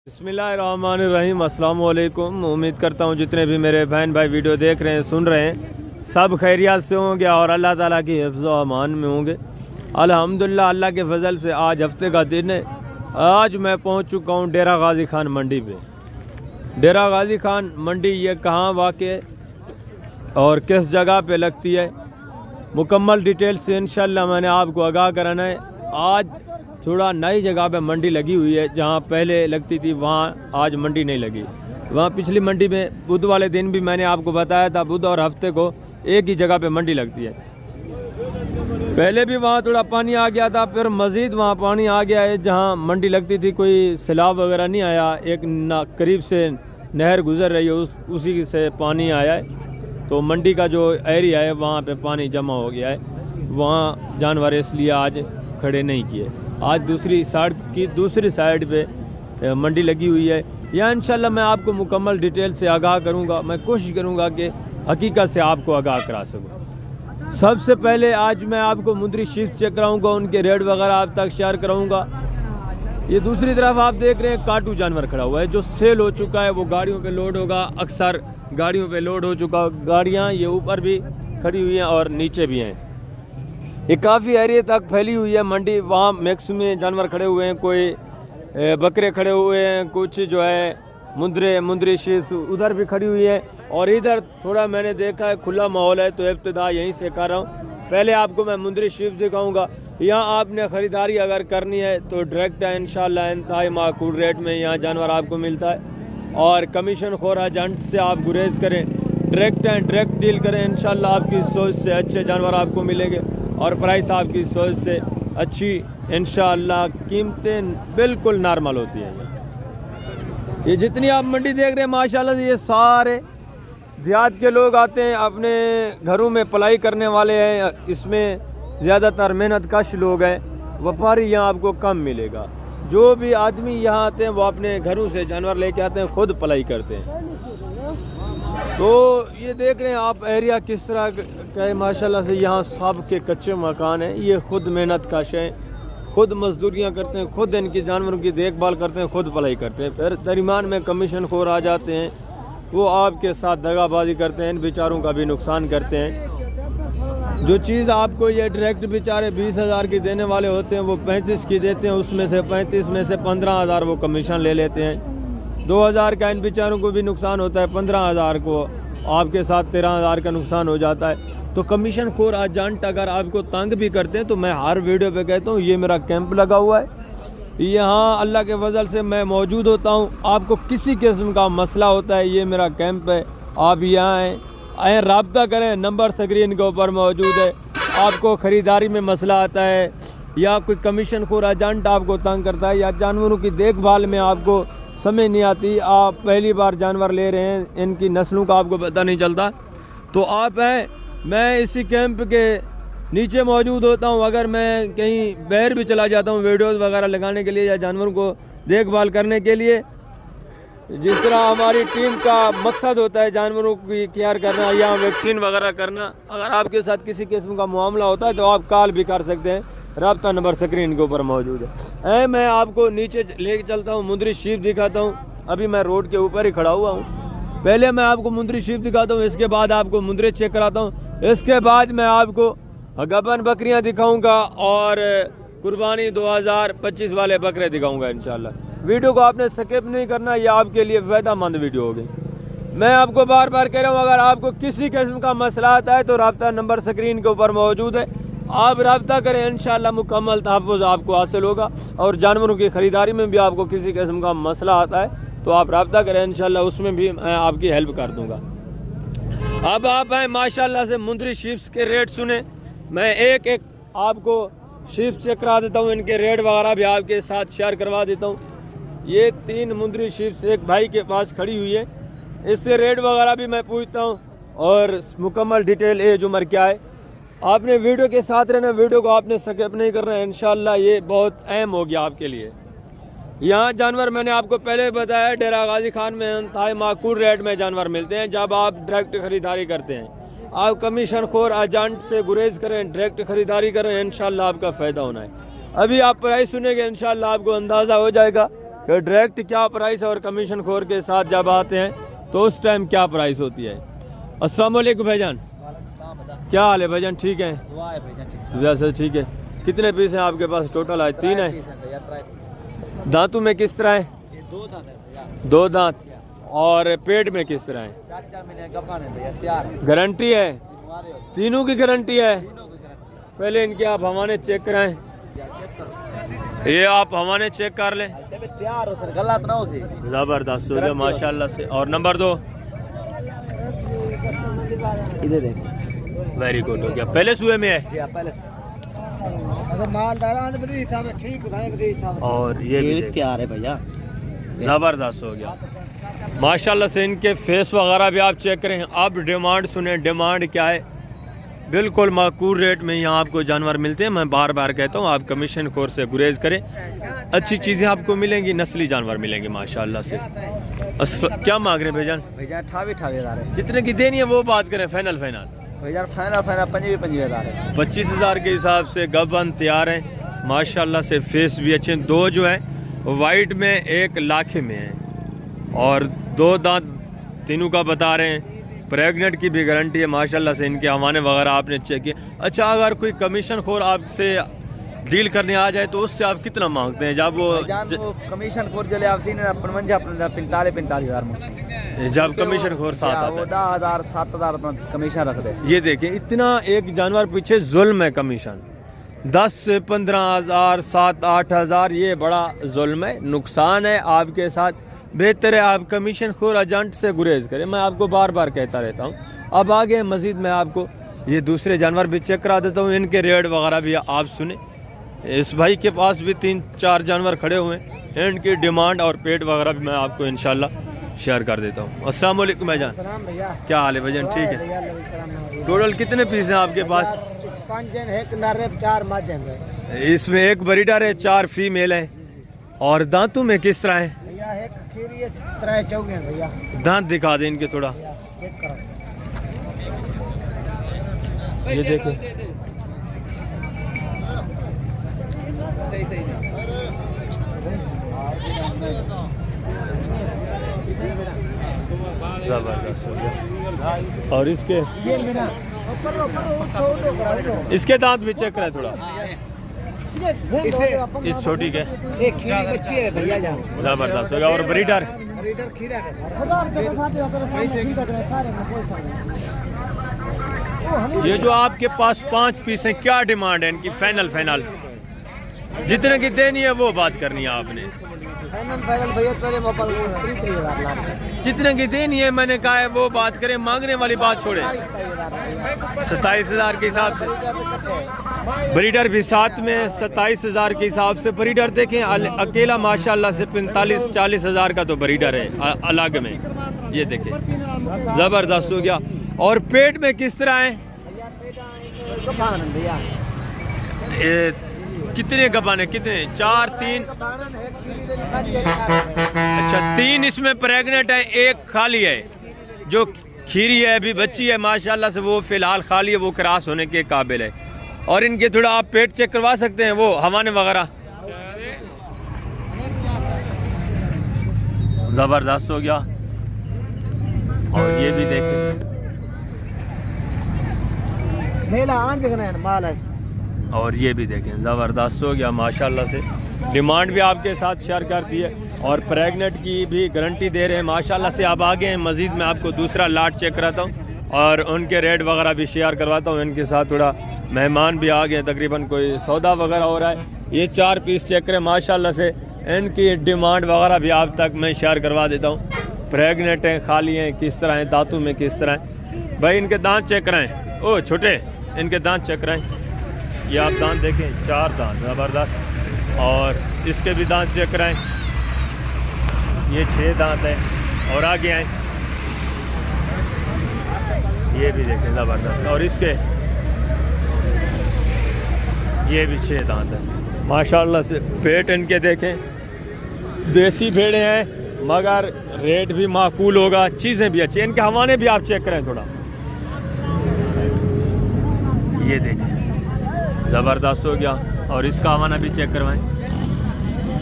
बिस्मिल्लाहिर्रहमानिर्रहीम। अस्सलाम वालेकुम। उम्मीद करता हूँ जितने भी मेरे बहन भाई वीडियो देख रहे हैं सुन रहे हैं सब खैरियत से होंगे और अल्लाह ताला की हिफ्ज़ व अमान में होंगे। अल्हम्दुलिल्लाह अल्लाह के फजल से आज हफ्ते का दिन है। आज मैं पहुँच चुका हूँ डेरा गाज़ी खान मंडी पे। डेरा गाज़ी खान मंडी ये कहाँ वाक़ है और किस जगह पे लगती है, मुकम्मल डिटेल से इंशाल्लाह मैंने आपको आगाह कराना है। आज थोड़ा नई जगह पे मंडी लगी हुई है, जहाँ पहले लगती थी वहाँ आज मंडी नहीं लगी। वहाँ पिछली मंडी में बुध वाले दिन भी मैंने आपको बताया था, बुध और हफ्ते को एक ही जगह पे मंडी लगती है। पहले भी वहाँ थोड़ा पानी आ गया था, फिर मज़ीद वहाँ पानी आ गया है। जहाँ मंडी लगती थी कोई सैलाब वगैरह नहीं आया, एक करीब से नहर गुजर रही है उसी से पानी आया है, तो मंडी का जो एरिया है वहाँ पे पानी जमा हो गया है। वहाँ जानवर इसलिए आज खड़े नहीं किए। आज दूसरी साइड पे मंडी लगी हुई है। यहाँ इंशाल्लाह मैं आपको मुकम्मल डिटेल से आगाह करूँगा। मैं कोशिश करूँगा कि हकीकत से आपको आगाह करा सकूँ। सबसे पहले आज मैं आपको मुंदरी शीप चेक कराऊँगा, उनके रेट वगैरह आप तक शेयर कराऊँगा। ये दूसरी तरफ आप देख रहे हैं काटू जानवर खड़ा हुआ है जो सेल हो चुका है, वो गाड़ियों पे लोड होगा। अक्सर गाड़ियों पे लोड हो चुका गाड़ियाँ ये ऊपर भी खड़ी हुई हैं और नीचे भी हैं। ये काफ़ी एरिया तक फैली हुई है मंडी। वहाँ मैक्सिमम जानवर खड़े हुए हैं, कोई बकरे खड़े हुए हैं, कुछ जो है मुंदरी शीप उधर भी खड़ी हुई है और इधर थोड़ा मैंने देखा है खुला माहौल है, तो इब्तिदा यहीं से कर रहा हूँ। पहले आपको मैं मुंदरी शीप दिखाऊंगा। यहाँ आपने ख़रीदारी अगर करनी है तो डायरेक्ट है इंशाल्लाह इंतहाई माकूल रेट में यहाँ जानवर आपको मिलता है। और कमीशन खोर एजेंट से आप गुरेज करें, डायरेक्ट डील करें, इंशाल्लाह आपकी सोच से अच्छे जानवर आपको मिलेंगे और प्राइस आपकी सोच से अच्छी। इंशाअल्लाह कीमतें बिल्कुल नॉर्मल होती हैं। ये जितनी आप मंडी देख रहे हैं माशाल्लाह ये सारे देहात के लोग आते हैं, अपने घरों में पलाई करने वाले हैं। इसमें ज़्यादातर मेहनत कश लोग हैं, व्यापारी यहाँ आपको कम मिलेगा। जो भी आदमी यहाँ आते हैं वो अपने घरों से जानवर लेके आते हैं, खुद पलाई करते हैं। तो ये देख रहे हैं आप एरिया किस तरह का है माशाल्लाह से। यहाँ सब के कच्चे मकान हैं, ये खुद मेहनत कश हैं, खुद मजदूरियाँ करते हैं, खुद इनकी जानवरों की देखभाल करते हैं, खुद पलाई करते हैं। फिर दरमियान में कमीशन खोर आ जाते हैं, वो आपके साथ दगाबाजी करते हैं, इन बेचारों का भी नुकसान करते हैं। जो चीज़ आपको ये डायरेक्ट बेचारे 20,000 की देने वाले होते हैं वो 35 की देते हैं, उसमें से 35 में से 15,000 वो कमीशन ले लेते हैं। 2,000 का इन बेचारों को भी नुकसान होता है, 15,000 को आपके साथ 13,000 का नुकसान हो जाता है। तो कमीशन खोर एजेंट अगर आपको तंग भी करते हैं तो मैं हर वीडियो पे कहता हूँ ये मेरा कैंप लगा हुआ है, यहाँ अल्लाह के फजल से मैं मौजूद होता हूँ। आपको किसी किस्म का मसला होता है ये मेरा कैंप है, आप यहाँ आएँ रब्ता करें, नंबर स्क्रीन के ऊपर मौजूद है। आपको ख़रीदारी में मसला आता है या कोई कमीशन खोर एजेंट आपको तंग करता है या जानवरों की देखभाल में आपको समझ नहीं आती, आप पहली बार जानवर ले रहे हैं, इनकी नस्लों का आपको पता नहीं चलता, तो आप हैं मैं इसी कैंप के नीचे मौजूद होता हूं। अगर मैं कहीं बाहर भी चला जाता हूं वीडियोस वगैरह लगाने के लिए या जानवरों को देखभाल करने के लिए, जिस तरह हमारी टीम का मकसद होता है जानवरों की केयर करना या वैक्सीन वगैरह करना, अगर आपके साथ किसी किस्म का मामला होता है तो आप कॉल भी कर सकते हैं, रब्ता नंबर स्क्रीन के ऊपर मौजूद है। मैं आपको नीचे लेके चलता हूँ, मुंदरी शीप दिखाता हूँ। अभी मैं रोड के ऊपर ही खड़ा हुआ हूँ। पहले मैं आपको मुंदरी शीप दिखाता हूँ, इसके बाद आपको मुंदरी चेक कराता हूँ, इसके बाद मैं आपको गबन बकरियाँ दिखाऊंगा और कुर्बानी 2025 वाले बकरे दिखाऊंगा इंशाल्लाह। वीडियो को आपने स्किप नहीं करना, ये आपके लिए फ़ायदेमंद वीडियो होगी। मैं आपको बार बार कह रहा हूँ अगर आपको किसी किस्म का मसला आता है तो रब्ता नंबर स्क्रीन के ऊपर मौजूद है, आप रब्ता करें, इंशाल्लाह मुकम्मल तहफ़्फ़ुज़ आपको हासिल होगा। और जानवरों की ख़रीदारी में भी आपको किसी किस्म का मसला आता है तो आप रब्ता करें, इंशाल्लाह उसमें भी मैं आपकी हेल्प कर दूँगा। अब आप हैं माशाल्लाह से मुंदरी शीप्स के रेट सुने। मैं एक एक आपको शीप चेक करा देता हूँ, इनके रेट वगैरह भी आपके साथ शेयर करवा देता हूँ। ये 3 मुंदरी शीप्स एक भाई के पास खड़ी हुई है, इससे रेट वगैरह भी मैं पूछता हूँ और मुकम्मल डिटेल एज उम्र क्या है। आपने वीडियो के साथ रहना, वीडियो को आपने स्किप नहीं करना है, इंशाल्लाह ये बहुत अहम हो गया आपके लिए। यहाँ जानवर मैंने आपको पहले बताया डेरा गाज़ी खान में इंतहाई माकूल रेट में जानवर मिलते हैं जब आप डायरेक्ट ख़रीदारी करते हैं। आप कमीशन खोर एजेंट से गुरेज करें, डायरेक्ट ख़रीदारी करें, इंशाल्लाह आपका फ़ायदा होना है। अभी आप प्राइस सुनेंगे इंशाल्लाह आपको अंदाज़ा हो जाएगा कि डायरेक्ट क्या प्राइस है और कमीशन खोर के साथ जब आते हैं तो उस टाइम क्या प्राइस होती है। अस्सलाम वालेकुम भाईजान, क्या हाल है भाईजान? ठीक है वैसे ठीक है। कितने पीस हैं आपके पास टोटल? आज 3 है। दांतों में किस तरह है? 2 दांत। और पेट में किस तरह है? 4 गारंटी है? तीनों की गारंटी है। पहले इनके आप हवाने चेक कराएं। ये आप हवाने चेक कर लें। जबरदस्त हो गया माशाल्लाह से। और नंबर 2 इधर देखो, वेरी गुड हो गया। पहले सुए में है। और ये भी तैयार है भैया, जबरदस्त हो गया माशाल्लाह से। इनके फेस वगैरह भी आप चेक करें। अब डिमांड सुने, डिमांड क्या है? बिल्कुल माकूल रेट में यहाँ आपको जानवर मिलते हैं। मैं बार बार कहता हूँ आप कमीशन खोर से गुरेज करें, अच्छी चीज़ें आपको मिलेंगी, नस्ली जानवर मिलेंगे माशाल्लाह से। क्या मांग रहे हैं भाईजान? 28,000 जितने की देनी है वो बात करें। फाइनल फाइनल 25,000 के हिसाब से गबन तैयार है माशाल्लाह से। फेस भी अच्छे। 2 जो है वाइट में, 1 लाखे में है और 2 दांत तीनों का बता रहे हैं। प्रेग्नेंट की भी गारंटी है माशाल्लाह से। इनके हवाने वगैरह आपने चेक किए। अच्छा, अगर कोई कमीशन खोर आपसे डील करने आ जाए तो उससे आप कितना मांगते हैं? जब वो कमीशन खोर जले आप सीने 45,000 जब कमीशन खोर साथ आता है 10,000 7,000 कमीशन रख दे। ये देखें, इतना एक जानवर पीछे जुल्म है। कमीशन 10 से 15,000 7-8,000 ये बड़ा जुल्म है, नुकसान है आपके साथ। बेहतर है आप कमीशन खोर एजेंट से गुरेज करें। मैं आपको बार बार कहता रहता हूँ। अब आगे मज़ीद मैं आपको ये दूसरे जानवर भी चेक करा देता हूँ, इनके रेट वगैरह भी आप सुने। इस भाई के पास भी 3-4 जानवर खड़े हुए हैं, इनकी डिमांड और पेट वगैरह भी मैं आपको इंशाल्लाह शेयर कर देता हूँ। अस्सलाम वालेकुम भाईजान, क्या हाल है भाईजान? ठीक है। टोटल कितने पीस हैं आपके पास? 5 4 माध्यम है। इसमें 1 ब्रीडर है, 4 फीमेल है। और दांतों में किस तरह है? भैया एक खीरी 3 भैया। दांत दिखा दें इनके थोड़ा, चेक करो। ये देखें। जबरदस्त हो गया। और इसके दांत भी चेक कराए थोड़ा। इस छोटी के एक खीरी बच्ची है भैया जान, जबरदस्त हो गया। और ब्रीडर खीरा है। ये जो आपके पास 5 पीस हैं, क्या डिमांड है इनकी? फाइनल फाइनल जितने की देनी है वो बात करनी है आपने। जितने की देनी है मैंने कहा है वो बात करें, मांगने वाली बात छोड़े। 27,000 के हिसाब से ब्रीडर भी साथ में 27,000 के हिसाब से। ब्रीडर देखें अकेला माशाल्लाह से 45-40 का तो ब्रीडर है अलग में। ये देखें जबरदस्त हो गया। और पेट में किस तरह है? कितने गबान है? कितने? 4 3 अच्छा 3 इसमें प्रेग्नेंट है, 1 खाली है। जो खीरी है अभी बच्ची है माशाल्लाह से, वो फिलहाल खाली है, वो क्रॉस होने के काबिल है। और इनके थोड़ा आप पेट चेक करवा सकते हैं, वो हवाने वगैरह। जबरदस्त हो गया। और ये भी देखें माल है। और ये भी देखें ज़बरदस्त हो गया माशाल्लाह से। डिमांड भी आपके साथ शेयर कर दी है और प्रेग्नेंट की भी गारंटी दे रहे हैं माशाल्लाह से। आप आगे हैं, मज़ीद मैं आपको दूसरा लाट चेक कराता हूँ और उनके रेट वगैरह भी शेयर करवाता हूँ। इनके साथ थोड़ा मेहमान भी आ गए, तकरीबन कोई सौदा वगैरह हो रहा है। ये 4 पीस चेक करें माशाल्लाह से। इनकी डिमांड वगैरह भी आप तक मैं शेयर करवा देता हूँ। प्रेग्नेंट हैं, खाली हैं, किस तरह हैं, दांतों में किस तरह हैं। भाई इनके दांत चेक कराएँ। ओ छोटे, इनके दांत चेक कराएँ। ये आप दांत देखें, 4 दांत ज़बरदस्त। और इसके भी दांत चेक कराएँ। ये 6 दांत है। और आगे आए, ये भी देखें ज़बरदस्त। और इसके ये भी 6 दांत है माशाल्लाह से। पेट इनके देखें, देसी भेड़े हैं मगर रेट भी माकूल होगा, चीज़ें भी अच्छी। इनके हवाने भी आप चेक करें थोड़ा। ये देखें ज़बरदस्त हो गया। और इसका हवाना भी चेक करवाएं।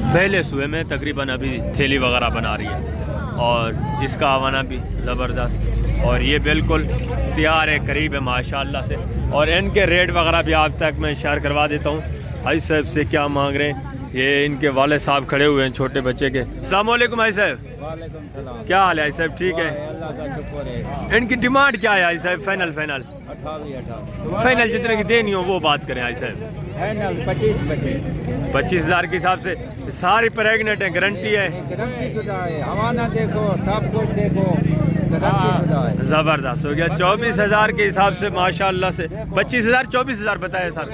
पहले सुबह में तकरीबन अभी थैली वगैरह बना रही है और इसका आवाना भी ज़बरदस्त और ये बिल्कुल तैयार है, करीब है माशाल्लाह से। और इनके रेट वगैरह भी आप तक मैं शेयर करवा देता हूँ। भाई साहब से क्या मांग रहे हैं, ये इनके वाले साहब खड़े हुए हैं छोटे बच्चे के। अस्सलाम वालेकुम भाई साहब। वालेकुम सलाम। क्या हाल है भाई साहब, ठीक है? अल्लाह का शुक्र है। इनकी डिमांड क्या है भाई साहब? फाइनल 28 फाइनल जितने की देनी हो वो बात करें भाई साहब। फाइनल 25 25,000 के हिसाब से सारी प्रेगनेंट है, गारंटी है? गारंटी खुदा है, हवाना देखो, सब कुछ देखो, गारंटी खुदा है। जबरदस्त हो गया। 24,000 के हिसाब से माशाल्लाह से 25,000 24,000 बताया सर।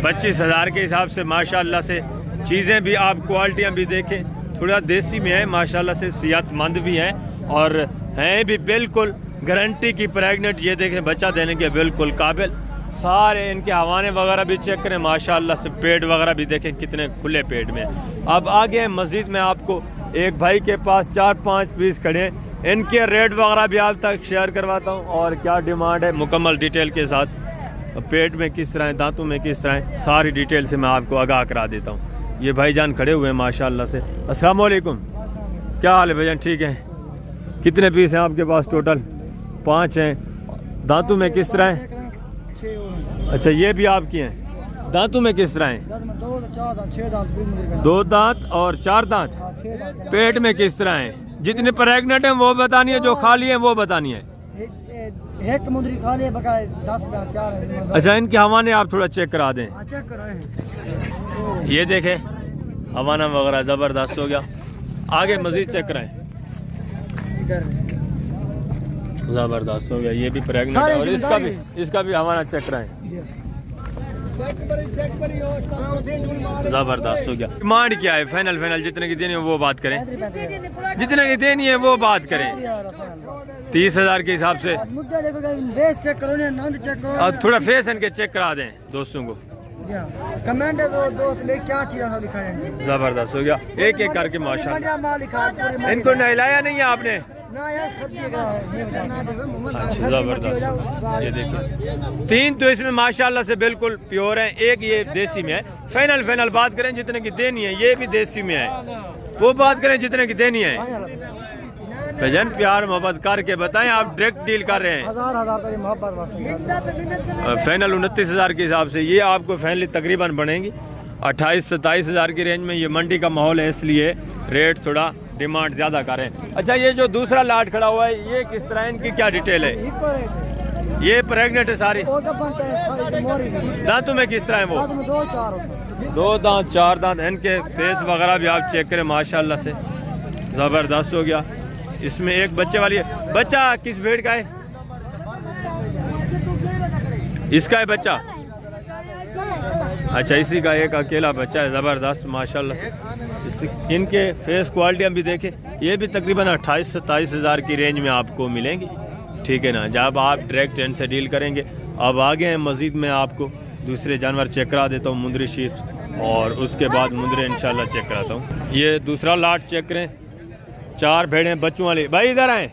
25,000 के हिसाब से माशाल्लाह से चीज़ें भी आप क्वालिटियाँ भी देखें, थोड़ा देसी में है माशाल्लाह से, सेहतमंद भी हैं और हैं भी बिल्कुल गारंटी की प्रेगनेंट। ये देखें बच्चा देने के बिल्कुल काबिल। सारे इनके हवाने वगैरह भी चेक करें माशाल्लाह से, पेट वगैरह भी देखें कितने खुले पेट में। अब आगे मस्जिद में आपको एक भाई के पास 4-5 पीस खड़े हैं, इनके रेट वगैरह भी आप तक शेयर करवाता हूँ और क्या डिमांड है मुकम्मल डिटेल के साथ। पेट में किस तरह है, दांतों में किस तरह है, सारी डिटेल से मैं आपको आगाह करा देता हूँ। ये भाईजान खड़े हुए हैं माशाल्लाह से। अस्सलाम वालेकुम, क्या हाल है भाईजान, ठीक है? कितने पीस हैं आपके पास टोटल? 5 हैं। दांतों में किस तरह है? अच्छा ये भी आपकी हैं। दांतों में किस तरह हैं? 2 दांत और 4 दांत। पेट में किस तरह हैं? जितने प्रेग्नेंट हैं वो बतानी है, जो खाली है वो बतानी है। एक मुंदरी खा ले बकाए 10 4 है। अच्छा इनके हवाने आप थोड़ा चेक करा दें। चेक कराएं। ये देखें हवाना वगैरह ज़बरदस्त हो गया। आगे मजीद चेक कराएं। ज़बरदस्त हो गया, ये भी प्रेग्नेंट है और इसका भी हवाना चेक कराएं। ज़बरदस्त हो गया। डिमांड क्या है? फाइनल जितने की देनी है वो बात करें, जितने की देनी है वो बात करें। 30,000 के हिसाब से। चेक करो ना, नंद चेक करो। और थोड़ा फेस इनके चेक करा दें दोस्तों को। कमेंट है तो दोस्त में क्या चीज़ लिखा है। ज़बरदस्त हो गया, एक एक करके माशाल्लाह। इनको नहलाया नहीं है आपने? अच्छा ज़बरदस्त। ये देखिए 3 तो इसमें माशाल्लाह से बिल्कुल प्योर हैं, एक ये देसी में है। फाइनल बात करें जितने की देनी है, ये भी देसी में है, वो बात करें जितने की देनी है। भजन प्यार मोहब्बत करके बताएं, आप डायरेक्ट डील कर रहे हैं। फाइनल 29,000 के हिसाब से ये आपको फाइनली तकरीबन बनेंगी 28-27,000 की रेंज में। ये मंडी का माहौल है इसलिए रेट थोड़ा डिमांड ज़्यादा करें। अच्छा ये जो दूसरा लाट खड़ा हुआ है ये किस तरह है, इनकी क्या डिटेल है? ये प्रेग्नेंट है सारी। दांतों में किस तरह है वो? 2 दांत 4 दांत। इनके फेस वगैरह भी आप चेक करें माशाल्लाह से, ज़बरदस्त हो गया। इसमें एक बच्चे वाली है। बच्चा किस भेड़ का है? इसका है बच्चा? अच्छा इसी का एक अकेला बच्चा है, ज़बरदस्त माशाल्लाह। इनके फेस क्वालिटियाँ भी देखें, ये भी तकरीबन 28-27,000 की रेंज में आपको मिलेंगी, ठीक है ना, जब आप डायरेक्ट इनसे डील करेंगे। अब आगे हैं मस्जिद में आपको दूसरे जानवर चेक करा देता हूँ, मुंदरी शीट, और उसके बाद मुंदरे इंशाल्लाह चेक कराता हूँ। ये दूसरा लाट चेक करें, 4 भेड़ें बच्चों वाली। भाई इधर आए,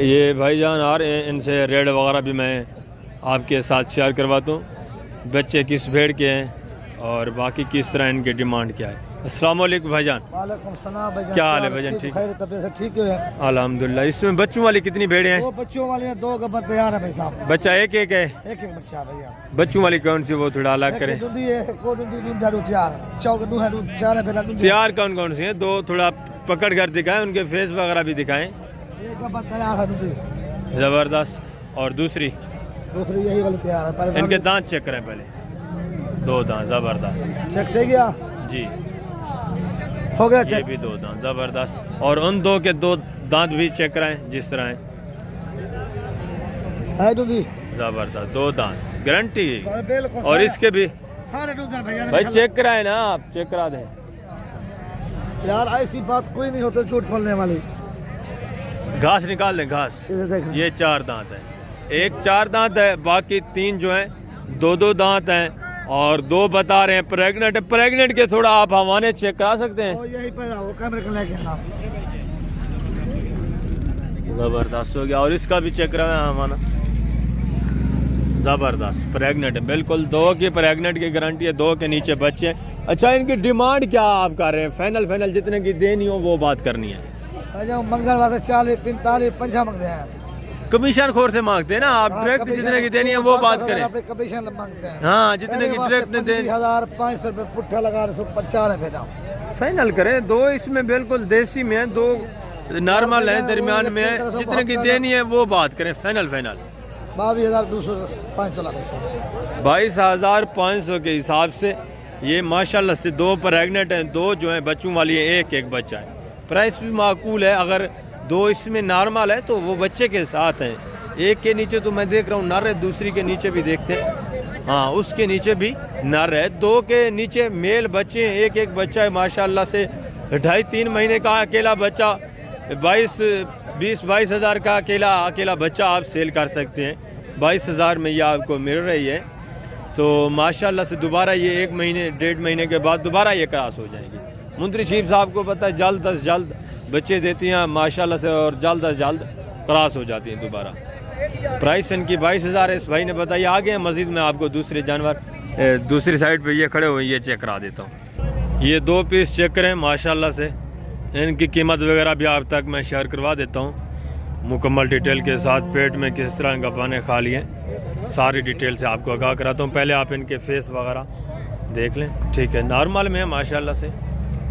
ये भाईजान आ रहे हैं, इनसे रेट वगैरह भी मैं आपके साथ शेयर करवाता हूँ, बच्चे किस भेड़ के हैं और बाकी किस तरह इनकी डिमांड क्या है। अस्सलाम वालेकुम भाईजान। वालेकुम सलाम भाईजान। क्या हाल है भाईजान, ठीक? खैर तबीयत ठीक है अल्हम्दुलिल्लाह। इसमें बच्चों वाली कितनी भेड़ें हैं? 2 बच्चों वाले हैं, 2 गब्बर तैयार है भाई साहब। बच्चा एक है? एक बच्चा है भैया। बच्चों वाली कौन सी, वो थोड़ा अलग करें। तैयार कौन कौन सी है? 2 थोड़ा पकड़ कर दिखाएं, उनके फेस वगैरह भी दिखाएं। ज़बरदस्त। और दूसरी यही वाली तैयार है। इनके दांत चेक करें पहले। 2 दांत ज़बरदस्त चेक दे गया जी, हो गया ये चेक। भी 2 दांत ज़बरदस्त। और उन 2 के 2 दांत भी चेक कराएं जिस तरह है, ज़बरदस्त 2 दांत गारंटी। और इसके भी भाई चेक कराए ना, आप चेक करा दें यार, ऐसी बात कोई नहीं होती झूठ बोलने वाली। घास निकाल दें, घास। ये 4 दांत है, एक 4 दांत है, बाकी 3 जो हैं 2-2 दांत हैं, और 2 बता रहे हैं प्रेग्नेंट है। प्रेग्नेंट के थोड़ा आप हवाने चेक करा सकते हैं। यही ज़बरदस्त हो गया। और इसका भी चेक करा है हमारा, ज़बरदस्त प्रेगनेंट है, बिल्कुल 2 की प्रेगनेंट की गारंटी है, 2 के नीचे बच्चे हैं। अच्छा, इनकी डिमांड क्या आप कर रहे हैं? फाइनल जितने की देनी हो वो बात करनी है। मंगलवार से 40 45 50 मांगते हैं, कमीशन खोर से मांगते हैं ना आप, डायरेक्ट जितने की देनी है वो बात करें। कमीशन मांगते हैं। हाँ, जितने की डायरेक्ट ने देनी 1500 रुपये पुट्ठा लगा 150 है। फाइनल करें। 2 इसमें बिल्कुल देसी में है, 2 नॉर्मल है, दरमियान में है, जितने की देनी है वो बात करें। फाइनल 22,500 के हिसाब से ये माशाल्लाह से 2 प्रेगनेंट हैं, 2 जो है बच्चों वाली है, एक बच्चा है। प्राइस भी माकूल है। अगर 2 इसमें नॉर्मल है तो वो बच्चे के साथ हैं। एक के नीचे तो मैं देख रहा हूँ नर है, दूसरी के नीचे भी देखते हैं, हाँ उसके नीचे भी नर है। 2 के नीचे मेल बच्चे हैं, एक बच्चा है माशाल्लाह से। 2.5-3 महीने का अकेला बच्चा 20-22 हज़ार का अकेला बच्चा आप सेल कर सकते हैं। 22,000 में ये आपको मिल रही है। तो माशाल्लाह से दोबारा ये 1-1.5 महीने के बाद दोबारा ये क्रॉस हो जाएगी। मुंत्री शीप साहब को पता है जल्द अज जल्द बच्चे देती हैं माशाल्लाह से, और जल्द अज जल्द क्रॉस हो जाती हैं दोबारा। प्राइस इनकी 22,000 है। इस भाई ने बताया। आगे हैं मज़ीद में आपको दूसरे जानवर दूसरी साइड पे ये खड़े हुए ये चेक करा देता हूँ। ये 2 पीस चेक करें माशाल्लाह से, इनकी कीमत वगैरह भी आप तक मैं शेयर करवा देता हूँ मुकम्मल डिटेल के साथ। पेट में किस तरह इनका पाने खा लिए सारी डिटेल से आपको आगाह कराता हूँ। पहले आप इनके फेस वगैरह देख लें, ठीक है, नॉर्मल में है माशाल्लाह से,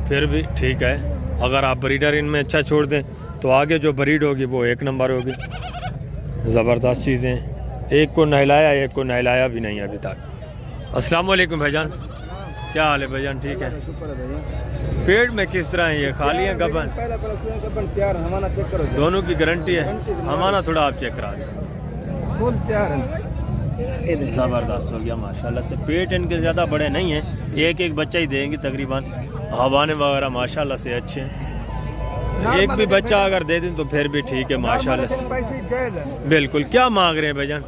फिर भी ठीक है। अगर आप ब्रीडर इनमें अच्छा छोड़ दें तो आगे जो ब्रीड होगी वो 1 नंबर होगी। ज़बरदस्त चीज़ें। एक को नहलाया भी नहीं अभी तक। अस्सलाम वालेकुम भाईजान, क्या हाल है भाईजान? ठीक है। पेट में किस तरह है? ये खाली है गबन? दोनों की गारंटी है। हमारा थोड़ा आप चेक करा दें। ज़बरदस्त हो गया माशाल्लाह से। पेट इनके ज़्यादा बड़े नहीं हैं, एक बच्चा ही देंगे तकरीबन। हवाने वगैरह माशाल्लाह से अच्छे हैं। एक भी बच्चा अगर दे दें तो फिर भी ठीक है माशाल्लाह से। बिल्कुल। क्या मांग रहे हैं भाईजान?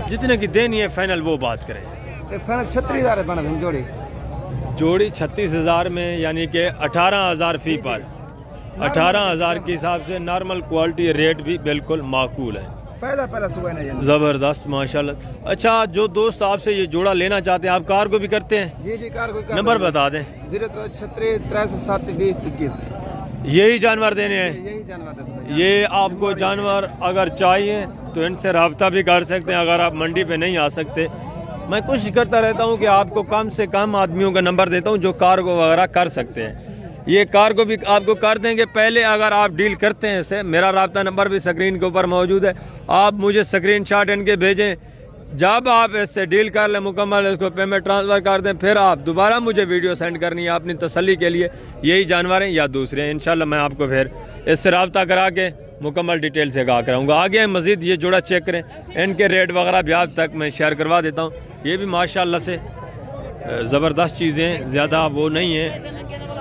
जितने की देनी है फाइनल वो बात करें। 36,000 जोड़ी 36,000 में, यानी कि 18,000 फी पर। 18,000 के हिसाब से नॉर्मल क्वालिटी रेट भी बिल्कुल माकूल है। पहला सुबह नहीं। ज़बरदस्त माशाल्लाह। अच्छा, जो दोस्त आपसे ये जोड़ा लेना चाहते हैं, आप कार को भी करते हैं? जी कार को नंबर बता दें। 036 यही जानवर देने हैं? यही जानवर। ये आपको जानवर अगर चाहिए तो इनसे रब्ता भी कर सकते हैं। अगर आप मंडी पे नहीं आ सकते, मैं कोशिश करता रहता हूँ कि आपको कम से कम आदमियों का नंबर देता हूँ जो कार्गो वगैरह कर सकते हैं। ये कार्गो भी आपको कर देंगे। पहले अगर आप डील करते हैं इससे, मेरा रब्ता नंबर भी स्क्रीन के ऊपर मौजूद है, आप मुझे स्क्रीनशॉट इनके भेजें। जब आप इससे डील कर लें मुकम्मल, इसको पेमेंट ट्रांसफ़र कर दें, फिर आप दोबारा मुझे वीडियो सेंड करनी है अपनी तसल्ली के लिए, यही जानवर हैं या दूसरे हैं। इंशाल्लाह मैं आपको फिर इससे रब्ता करा के मुकम्मल डिटेल से आगाह कराऊँगा। आगे मज़ीद ये जोड़ा चेक करें, इनके रेट वगैरह भी आप तक मैं शेयर करवा देता हूँ। ये भी माशाल्लाह से ज़बरदस्त चीज़ें, ज़्यादा वो नहीं है,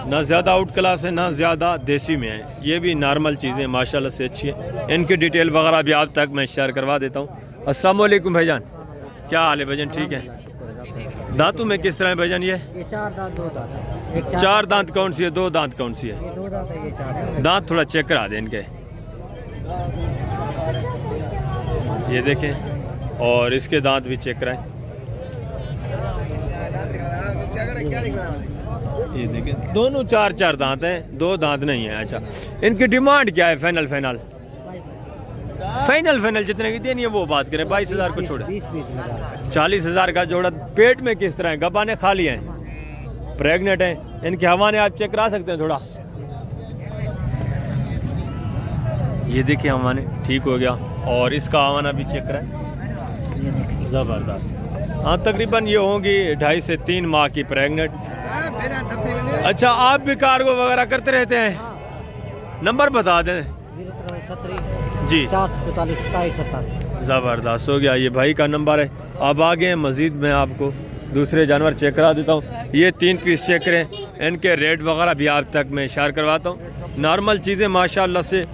ना ज़्यादा आउट क्लास है ना ज़्यादा देसी में है। ये भी नॉर्मल चीज़ें माशाल्लाह से अच्छी है। इनकी डिटेल वगैरह भी आप तक मैं शेयर करवा देता हूँ। अस्सलाम वालेकुम भाईजान, क्या हाल है भाईजान? ठीक है। दांतों में किस तरह है भाईजान? ये 4 दांत 2 दांत। 4 दांत कौन सी है, 2 दांत कौन सी है? ये 2 दांत है, ये 4 दांत। दांत थोड़ा चेक करा दें इनके, ये देखें, और इसके दांत भी चेक कराएं। ये देखें, दोनों 4 दांत हैं, 2 दांत नहीं है। अच्छा, इनकी डिमांड क्या है? फाइनल जितने की देनी है वो बात करें। 22,000 को छोड़े 40,000 का जोड़ा। पेट में किस तरह है? गब्बाने खाली हैं, प्रेग्नेंट हैं। इनके हवाने आप चेक करा सकते हैं थोड़ा। ये देखिए हवाने ठीक हो गया, और इसका हवाना भी चेक कराएं। ज़बरदस्त। हाँ, तकरीबन ये होंगी 2.5 से 3 माह की प्रेग्नेंट। अच्छा, आप भी कार्गो वगैरह करते रहते हैं? नंबर बता दें जी। 444 ज़बरदस्त हो गया, ये भाई का नंबर है। अब आगे हैं मज़ीद मैं आपको दूसरे जानवर चेक करा देता हूँ। ये 3 पीस चेक करें, इनके रेट वगैरह भी आप तक मैं शेयर करवाता हूँ। नॉर्मल चीज़ें माशाल्लाह से,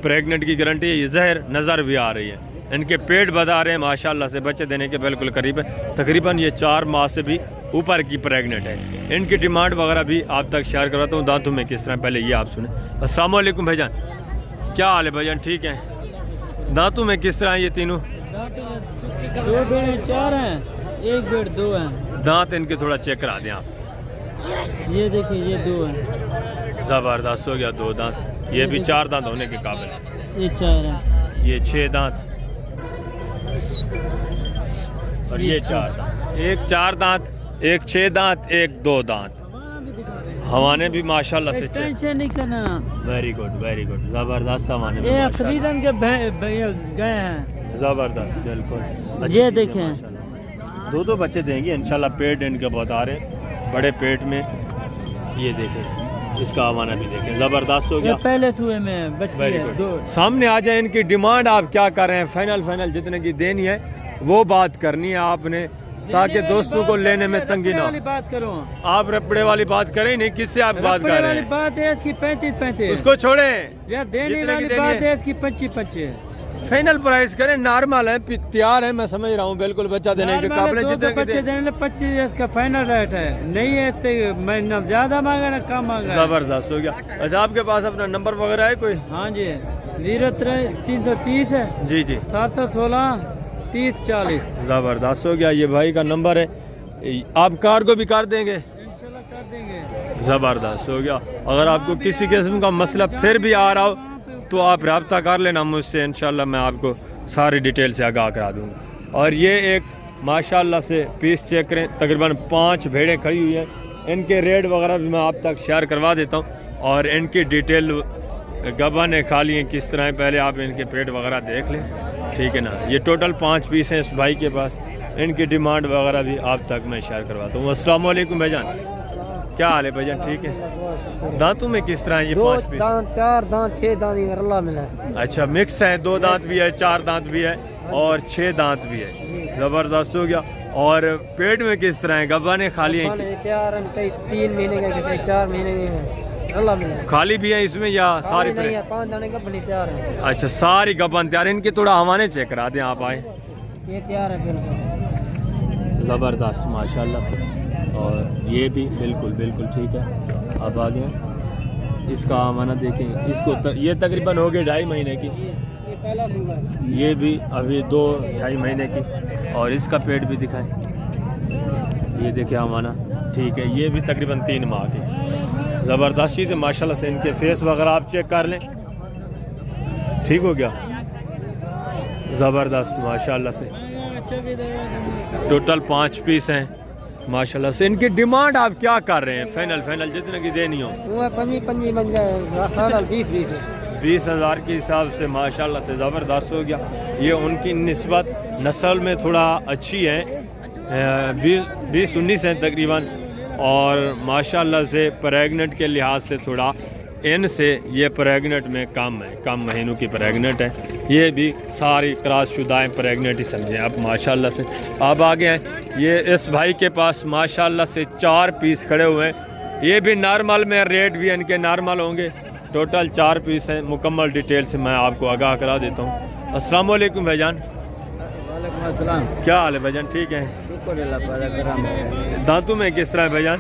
प्रेग्नेंट की गारंटी है। ये ज़हर नज़र भी आ रही है, इनके पेट बता रहे हैं माशाल्लाह से, बच्चे देने के बिल्कुल करीब है। तकरीबन ये 4 माह से भी ऊपर की प्रेग्नेंट है। इनकी डिमांड वगैरह भी आप तक शेयर करवाता हूँ। दांतों में किस तरह, पहले ये आप सुने। अस्सलाम वालेकुम भाईजान, क्या हाल है भाईजान? ठीक है। दांतों में किस तरह है ये तीनों? दो बेड़े 4 हैं, एक बेड़ 2 हैं। दांत इनके थोड़ा चेक करा दें आप। ये देखिए ये 2 हैं। ज़बरदस्त हो गया 2 दांत। ये भी 4 दांत होने के काबिल है। ये 4 हैं। ये 6 दांत और ये 4 दांत। एक 4 दांत, एक 6 दांत, एक 2 दांत। हवाने भी माशाल्लाह से टेंशन नहीं करना। वेरी गुड ज़बरदस्त हवाने भी ये माशाल्लाह। खरीदन के गए हैं। ज़बरदस्त बिल्कुल। अच्छी ये चीज़ है देखें। माशाल्लाह। 2 बच्चे देंगे इंशाल्लाह। पेट इनके बता रहे हैं बड़े पेट में। ये देखें, इसका हवाना भी देखें, ज़बरदस्त हो ये गया। पहले हुए में बच्चे वेरी हैं, गुड। 2। सामने आ जाए, इनकी डिमांड आप क्या कर रहे हैं, फाइनल जितने की देनी है वो बात करनी है आपने, ताकि दोस्तों को लेने में तंगी ना हो। बात करो आप रपड़े वाली बात करें नहीं, किससे आप बात कर रहे हैं? बात है कि 35 उसको छोड़े, या देने जितने की वाली देनी बात है। है कि 25 फाइनल प्राइस करें। नॉर्मल है, तैयार है, मैं समझ रहा हूँ, बिल्कुल बच्चा देने के काबिल है। जितने की बच्चे देने 25 इसका फाइनल रेट है। नहीं है तो मैं ना ज्यादा मांगा ना कम मांगा। जबरदस्त हो गया। अच्छा, आपके पास अपना नंबर वगैरह है कोई? हाँ जी, 0330 है जी 716 30 40। जबरदस्त हो गया। ये भाई का नंबर है, आप कार को भी कर देंगे? इंशाल्लाह कर देंगे। ज़बरदस्त हो गया। अगर आपको किसी किस्म का मसला फिर भी आ रहा हो तो आप रब्ता कर लेना मुझसे, इंशाल्लाह मैं आपको सारी डिटेल से आगाह करा दूँगा। और ये एक माशाल्लाह से पीस चेक करें, तकरीबन 5 भेड़ें खड़ी हुई हैं। इनके रेट वगैरह भी मैं आप तक शेयर करवा देता हूँ और इनकी डिटेल गबा ने खा ली है किस तरह है, पहले आप इनके पेट वगैरह देख लें, ठीक है ना। ये टोटल 5 पीस हैं इस भाई के पास। इनकी डिमांड वगैरह भी आप तक मैं शेयर करवाता हूँ। अस्सलाम वालेकुम भाईजान, क्या हाल है भाईजान? ठीक है। दांतों में किस तरह है ये 5 पीस? 4 दांत 6 दांत अल्लाह मिला। अच्छा, मिक्स है, 2 दांत भी है, 4 दांत भी है और 6 दांत भी है। ज़बरदस्त हो गया। और पेट में किस तरह है, गब्बा ने खाली है? तैयार 3 महीने का, 4 महीने के अल्लाह मिला। खाली भी है इसमें या सारी? नहीं है, 5 दाने का बनी तैयार है। अच्छा, सारी गब्बन तैयार है। इनके थोड़ा हवाने चेक करा दें आप। आए, ये तैयार है बिल्कुल ज़बरदस्त माशाल्लाह से। और ये भी बिल्कुल ठीक है। अब आ गए, इसका हवाना देखें। इसको ये तकरीबन हो गए 2.5 महीने की। ये पहला सूबा है। ये भी अभी 2-2.5 महीने की। और इसका पेट भी दिखाएं, ये देखिए हमारा, ठीक है। ये भी तकरीबन 3 माह की। ज़बरदस्त चीज़ है माशाल्लाह से। इनके फेस वगैरह आप चेक कर लें, ठीक हो गया। ज़बरदस्त माशाल्लाह से। टोटल 5 पीस हैं माशाल्लाह से। इनकी डिमांड आप क्या कर रहे हैं? फाइनल जितने की देनी हो। 20,000 के हिसाब से माशाल्लाह से ज़बरदस्त हो गया। ये उनकी निस्बत नस्ल में थोड़ा अच्छी है, 20-19 हैं तकरीबन। और माशाल्लाह से प्रेगनेंट के लिहाज से थोड़ा इन से ये प्रेगनेंट में कम है, कम महीनों की प्रेगनेंट है। ये भी सारी क्रॉस शुदाएँ प्रेगनेंट ही समझें अब माशाल्लाह से। अब आगे हैं, ये इस भाई के पास माशाल्लाह से 4 पीस खड़े हुए हैं। ये भी नॉर्मल में, रेट भी इनके नॉर्मल होंगे। टोटल 4 पीस हैं। मुकम्मल डिटेल से मैं आपको आगाह करा देता हूँ। अस्सलाम वालेकुम भाईजान, वालेकुम अस्सलाम। क्या हाल है भाईजान? ठीक है। शुक्र अल्लाह। दांतों में किस तरह है भाईजान?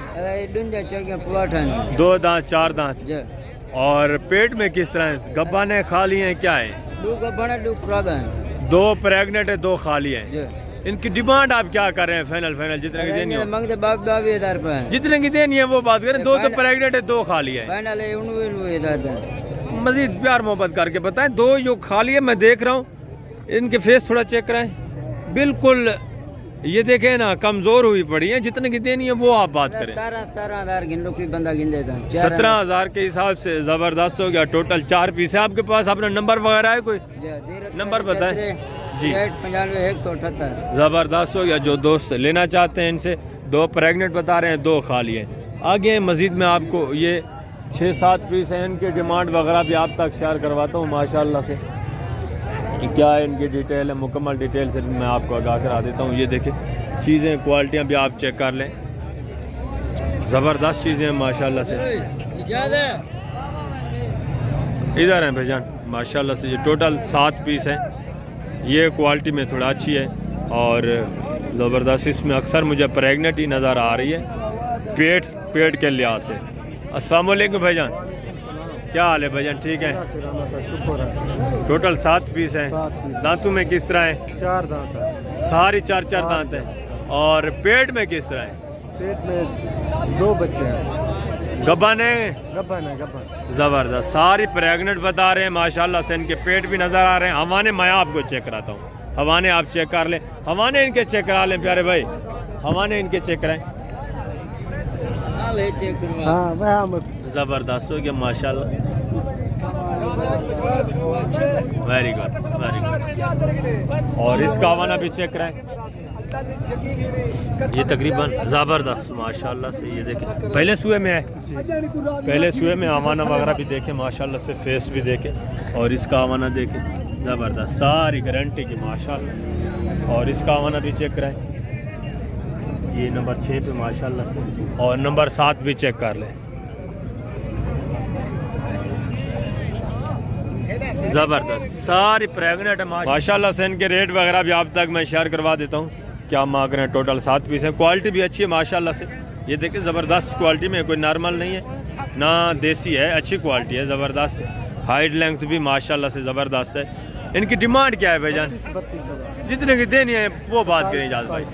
2 दांत 4 दांत। और पेट में किस तरह है? गब्बा ने खा लिए हैं, क्या है? 2 प्रेगनेंट है, 2 खाली हैं। इनकी डिमांड आप क्या कर रहे हैं? फाइनल जितने की देनी है, जितने की देनी है वो बात करें। 2 तो प्रेगनेंट है, 2 खाली है। मजीद प्यार मोहब्बत करके बताएं। 2 जो खाली है मैं देख रहा हूँ, इनके फेस थोड़ा चेक कराएं। बिल्कुल ये देखें ना, कमजोर हुई पड़ी है। जितने की देनी है वो आप बात करें। 17,000 के हिसाब से ज़बरदस्त हो गया। टोटल 4 पीस है। आपके पास अपना नंबर वगैरह है कोई? नंबर बताएं जी। 95 ज़बरदस्त हो गया। जो दोस्त लेना चाहते हैं इनसे, 2 प्रेगनेंट बता रहे हैं, 2 खाली हैं। आगे मजीद में आपको ये 6-7 पीस हैं। इनकी डिमांड वगैरह भी आप तक शेयर करवाता हूँ माशाल्लाह से। क्या है इनकी डिटेल है, मुकम्मल डिटेल से मैं आपको आगाह करा देता हूँ। ये देखें, चीज़ें क्वालिटियाँ भी आप चेक कर लें। ज़बरदस्त चीज़ें हैं माशाल्लाह से। इधर हैं भाईजान माशाल्लाह से। ये टोटल 7 पीस हैं। ये क्वालिटी में थोड़ा अच्छी है और ज़बरदस्त। इसमें अक्सर मुझे प्रेगनेंट ही नज़र आ रही है पेट के लिहाज से। अस्सलाम वालेकुम भाईजान, क्या हाल है भाईजान, ठीक है? शुक्र है। टोटल 7 पीस हैं। 7 पीस। दांतों में किस तरह है? 4 दांत है। सारी 4 दांत हैं। और पेट में किस तरह है? पेट में 2 बच्चे हैं। गब्बन है? गब्बन है, गब्बन। ज़बरदस्त, सारी प्रेग्नेंट बता रहे हैं माशाल्लाह से। इनके पेट भी नज़र आ रहे हैं। हवाने मैं आपको चेक कराता हूँ, हवाने आप चेक कर लें। हवाने इनके चेक करा लें प्यारे भाई, हवाने इनके चेक कराएं। हाँ वह ज़बरदस्त हो गया माशाल्लाह, वेरी गुड वेरी गुड। और इसका हवाना भी चेक कराएं। ये तकरीबन ज़बरदस्त माशाल्लाह से, ये देखें पहले सुए में है, पहले सुए में हवाना वगैरह भी देखें माशाल्लाह से, फेस भी देखें। और इसका हवाना देखें, ज़बरदस्त, सारी गारंटी की माशाल्लाह। और इसका हवाना भी चेक कराएं। ये नंबर 6 पे माशाल्लाह से। और नंबर 7 भी चेक कर लें। ज़बरदस्त, सारी प्रेग्नेंट है माशाल्लाह से। इनके रेट वगैरह भी आप तक मैं शेयर करवा देता हूँ। क्या मांग रहे हैं? टोटल 7 पीस है। क्वालिटी भी अच्छी है माशाल्लाह से। ये देखिए ज़बरदस्त क्वालिटी में, कोई नॉर्मल नहीं है ना देसी है, अच्छी क्वालिटी है, ज़बरदस्त। हाइट लेंथ भी माशाल्लाह से ज़बरदस्त है। इनकी डिमांड क्या है भाईजान? 32,000। जितने की देनी है वो बात करें इजाज़ भाई।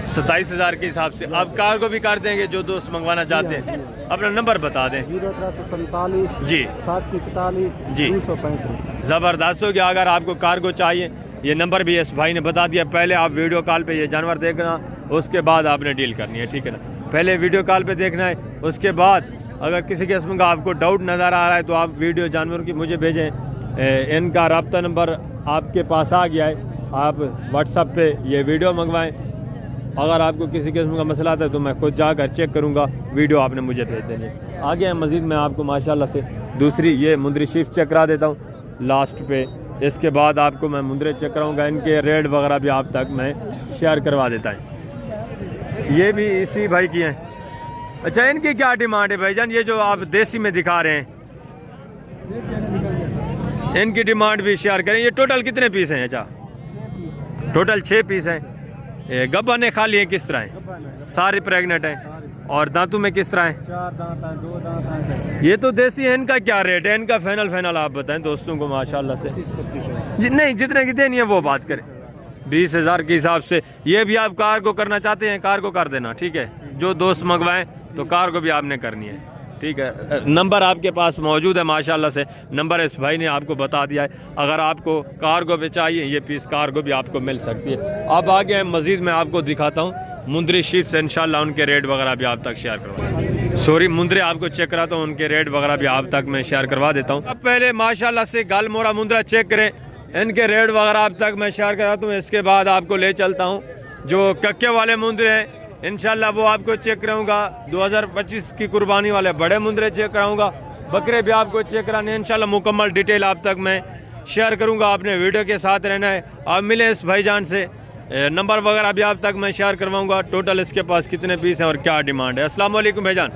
27,000 के हिसाब से आप कार्गो भी कर देंगे जो दोस्त मंगवाना चाहते हैं। अपना नंबर बता दें। 0347 जी 741 जी 235। ज़बरदस्त हो गया। अगर आपको कार्गो चाहिए, ये नंबर भी इस भाई ने बता दिया। पहले आप वीडियो कॉल पे ये जानवर देखना, उसके बाद आपने डील करनी है, ठीक है ना? पहले वीडियो कॉल पे देखना है, उसके बाद अगर किसी किस्म का आपको डाउट नज़र आ रहा है तो आप वीडियो जानवरों की मुझे भेजें। इनका रब्ता नंबर आपके पास आ गया है, आप व्हाट्सएप पे ये वीडियो मंगवाएं। अगर आपको किसी किस्म का मसला आता है तो मैं खुद जाकर चेक करूँगा, वीडियो आपने मुझे भेज देनी है। आगे मज़ीद मैं आपको माशाल्लाह से दूसरी ये मुंदरी शीफ चेक करा देता हूँ लास्ट पे। इसके बाद आपको मैं मुंदरे चेक कराऊँगा, इनके रेट वगैरह भी आप तक मैं शेयर करवा देता है। ये भी इसी भाई की हैं। अच्छा, इनकी क्या डिमांड है भाईजान? ये जो आप देसी में दिखा रहे हैं, इनकी डिमांड भी शेयर करें। ये टोटल कितने पीस हैं? अच्छा, टोटल 6 पीस हैं। ये गब्बन खाली है किस तरह है? सारे प्रेग्नेंट हैं। और दांतों में किस तरह है? 4 दांत हैं, 2 दांत हैं। ये तो देसी है। इनका क्या रेट है? इनका फाइनल आप बताएं दोस्तों को माशाल्लाह से। 25 नहीं, जितने की देनी है वो बात करें। 20,000 के हिसाब से। ये भी आप कार को करना चाहते हैं, कार को कर देना, ठीक है? जो दोस्त मंगवाएं तो कार को भी आपने करनी है, ठीक है? नंबर आपके पास मौजूद है माशाल्लाह से। नंबर इस भाई ने आपको बता दिया है। अगर आपको कार्गो पे चाहिए, ये पीस कार्गो भी आपको मिल सकती है। अब आगे मज़ीद मैं आपको दिखाता हूँ मुंदरी शीट से, इंशाल्लाह उनके रेट वगैरह भी आप तक शेयर करवा। सॉरी, मुंदरे आपको चेक कराता हूँ, उनके रेट वगैरह भी आप तक मैं शेयर करवा देता हूँ। अब पहले माशाल्लाह से गाल मोरा मुंदरा चेक करें, इनके रेट वगैरह आप तक मैं शेयर कराता हूँ। इसके बाद आपको ले चलता हूँ जो कक्के वाले मुंदरे हैं, इंशाल्लाह वो आपको चेक कराऊंगा। 2025 की कुर्बानी वाले बड़े मुंदरे चेक कराऊंगा। बकरे भी आपको चेक कराने, इंशाल्लाह मुकम्मल डिटेल आप तक मैं शेयर करूंगा। आपने वीडियो के साथ रहना है। आप मिले इस भाईजान से, नंबर वगैरह भी आप तक मैं शेयर करवाऊंगा। टोटल इसके पास कितने पीस हैं और क्या डिमांड है। अस्सलाम वालेकुम भाईजान,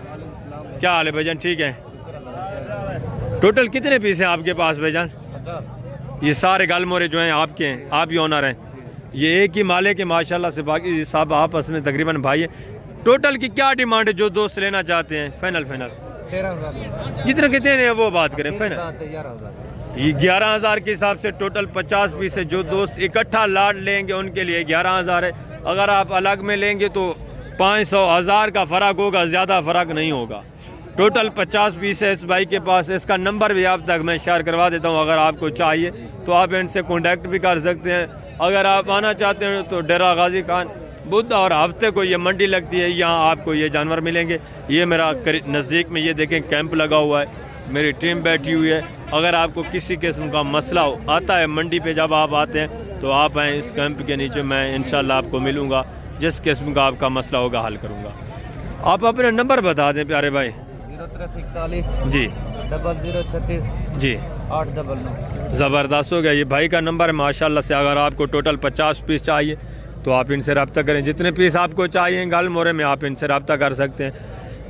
क्या हाल है भाईजान, ठीक है? टोटल कितने पीस हैं आपके पास भाईजान? 50। ये सारे गाल मोरे जो हैं आपके हैं, आप ही ओनर हैं? ये एक ही माले के माशाल्लाह से, बाकी सब आपस में तकरीबन भाई है। टोटल की क्या डिमांड है जो दोस्त लेना चाहते हैं? फाइनल 13,000। जितने कितने हैं वो बात करें। फाइनल 11,000। ये 11,000 के हिसाब से टोटल 50 पीस है। जो दोस्त इकट्ठा लाट लेंगे उनके लिए 11,000 है। अगर आप अलग में लेंगे तो 500 1000 का फ़र्क होगा, ज़्यादा फ़र्क नहीं होगा। टोटल 50 पीस है इस भाई के पास। इसका नंबर भी आप तक मैं शेयर करवा देता हूँ। अगर आपको चाहिए तो आप इनसे कॉन्टैक्ट भी कर सकते हैं। अगर आप आना चाहते हैं तो डेरा गाजी खान बुध और हफ्ते को ये मंडी लगती है, यहाँ आपको ये जानवर मिलेंगे। ये मेरा नज़दीक में ये देखें कैंप लगा हुआ है, मेरी टीम बैठी हुई है। अगर आपको किसी किस्म का मसला आता है मंडी पे जब आप आते हैं तो आप आएँ इस कैंप के नीचे, मैं इंशाल्लाह आपको मिलूँगा। जिस किस्म का आपका मसला होगा हल करूँगा। आप अपने नंबर बता दें प्यारे भाई। 0341 जी 0036 जी 899। ज़बरदस्त हो गया। ये भाई का नंबर है माशाल्लाह से। अगर आपको टोटल 50 पीस चाहिए तो आप इनसे रब्ता करें। जितने पीस आपको चाहिए गाल मोरे में आप इनसे रब्ता कर सकते हैं।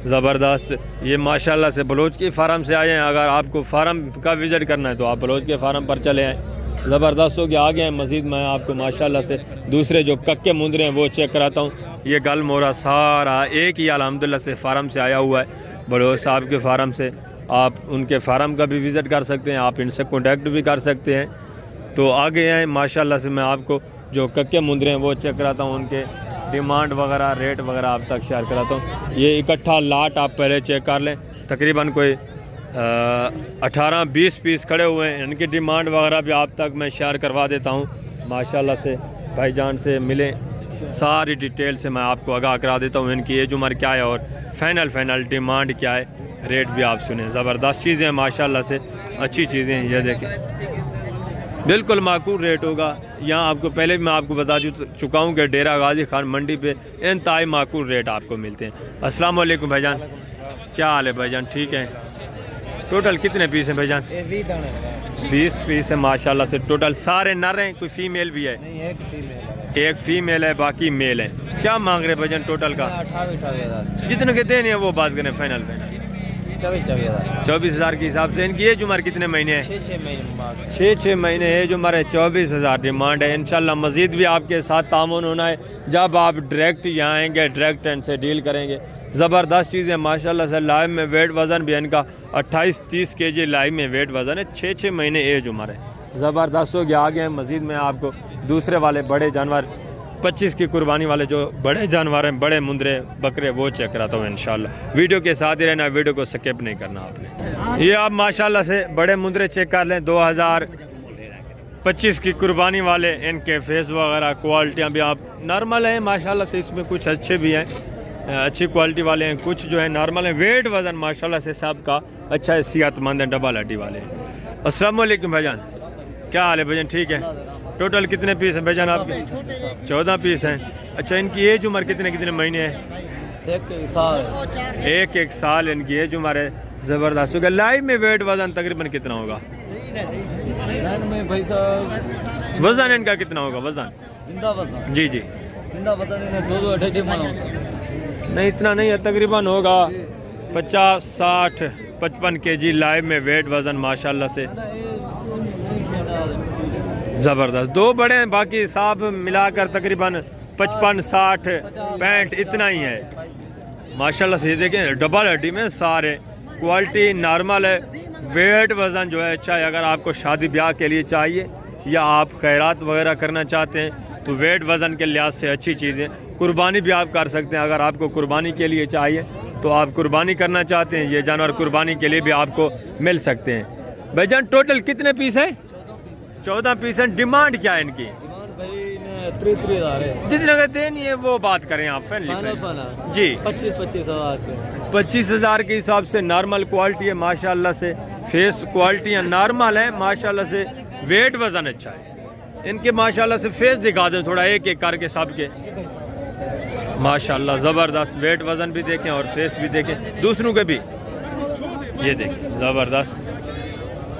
ज़बरदस्त। ये माशाल्लाह से बलोच की फार्म से आए हैं। अगर आपको फार्म का विज़िट करना है तो आप बलोच के फार्म पर चले आएँ। ज़बरदस्त हो गया। आगे हैं मज़ीद मैं आपको माशाल्लाह से दूसरे जो कक्के मुंदरे हैं वो चेक कराता हूँ। ये गल मोरा सारा एक ही अल्हम्दुलिल्लाह से फार्म से आया हुआ है, बलोच साहब के फार्म से। आप उनके फार्म का भी विज़िट कर सकते हैं, आप इनसे कॉन्टैक्ट भी कर सकते हैं। तो आगे हैं माशाल्लाह से मैं आपको जो कक्के मुंदरे हैं वो चेक कराता हूँ, उनके डिमांड वगैरह रेट वगैरह आप तक शेयर कराता हूँ। ये इकट्ठा लाट आप पहले चेक कर लें, तकरीबन कोई 18-20 पीस खड़े हुए हैं। इनकी डिमांड वगैरह भी आप तक मैं शेयर करवा देता हूँ। माशाल्लाह से भाईजान से मिलें, सारी डिटेल से मैं आपको आगाह करा देता हूँ। इनकी एज उम्र क्या है और फाइनल डिमांड क्या है, रेट भी आप सुने। ज़बरदस्त चीज़ें हैं माशाल्लाह से, अच्छी चीज़ें हैं। ये देखें, बिल्कुल माकूल रेट होगा। यहाँ आपको पहले भी मैं आपको बता चुका हूँ कि डेरा गाजी खान मंडी पे इंतहाई माकूल रेट आपको मिलते हैं। अस्सलाम वालेकुम भाईजान, क्या हाल है भाईजान? ठीक है। टोटल कितने पीस हैं भाईजान? 20 पीस है माशाल्लाह से। टोटल सारे नर हैं, कोई फीमेल भी है? नहीं, एक फीमेल है, बाकी मेल है। क्या मांग रहे भाईजान टोटल का? 28,000 जितने के देने हैं वो बात करें। फाइनल 24,000 के हिसाब से। इनकी एज उम्र कितने महीने है? 6 महीने एज उम्र है। 24,000 डिमांड है। इंशाल्लाह मजीद भी आपके साथ तामुन होना है जब आप डायरेक्ट यहाँ आएंगे, डायरेक्ट इनसे डील करेंगे। ज़बरदस्त चीज़ें माशाल्लाह से। लाइव में वेट वज़न भी इनका 28-30 kg लाइव में वेट वज़न है। 6 महीने एज उम्र है। ज़बरदस्त हो गया। आगे मजीद में आपको दूसरे वाले बड़े जानवर 25 की कुर्बानी वाले जो बड़े जानवर हैं, बड़े मुंदरे बकरे, वो चेक कराता हूँ इंशाल्लाह। वीडियो के साथ ही रहना, वीडियो को स्किप नहीं करना आपने। ये आप माशाल्लाह से बड़े मुंदरे चेक कर लें, 2025 की कुर्बानी वाले। इनके फेस वगैरह क्वालिटियाँ भी आप नॉर्मल हैं माशाल्लाह से। इसमें कुछ अच्छे भी हैं, अच्छी क्वालिटी वाले हैं, कुछ जो है नॉर्मल हैं। वेट वज़न माशाल्लाह से सब का अच्छा है, सेहतमंद है, डबल हड्डी वाले। अस्सलाम वालेकुम भाईजान, क्या हाल है भाईजान? ठीक है। टोटल कितने पीस हैं भाईजान आपके? 14 पीस हैं। अच्छा, इनकी एज उम्र कितने महीने है? 1 साल इनकी एज उम्र है। ज़बरदस्त होगा। लाइव में वेट वज़न तकरीबन कितना होगा? वज़न इनका कितना होगा? वज़न जी जी नहीं, इतना नहीं है, तकरीबन होगा 50-60-55 kg लाइव में वेट वज़न माशाल्लाह से। ज़बरदस्त। 2 बड़े हैं, बाकी सब मिलाकर तकरीबन 55-60-65 इतना ही है माशाल्लाह से। ये देखें, डबल हड्डी में सारे, क्वालिटी नॉर्मल है। वेट वज़न जो है अच्छा है। अगर आपको शादी ब्याह के लिए चाहिए या आप खैरात वगैरह करना चाहते हैं तो वेट वज़न के लिहाज से अच्छी चीज़ें। कुर्बानी भी आप कर सकते हैं। अगर आपको कुर्बानी के लिए चाहिए तो आप कुर्बानी करना चाहते हैं, ये जानवर कुर्बानी के लिए भी आपको मिल सकते हैं। भाईजान टोटल कितने पीस हैं? 14 पीस हैं। डिमांड क्या है इनकी? 3,000 है। जितने का देनी है वो बात करें आप। जी 25,000 के हिसाब से नॉर्मल क्वालिटी है माशाल्लाह से। फेस क्वालिटियाँ नॉर्मल है माशाल्लाह से। वेट वज़न अच्छा है इनके माशाल्लाह से। फेस दिखा दें थोड़ा एक एक करके सबके माशाल्लाह। ज़बरदस्त वेट वज़न भी देखें और फेस भी देखें, दूसरों के भी। ये देखें ज़बरदस्त।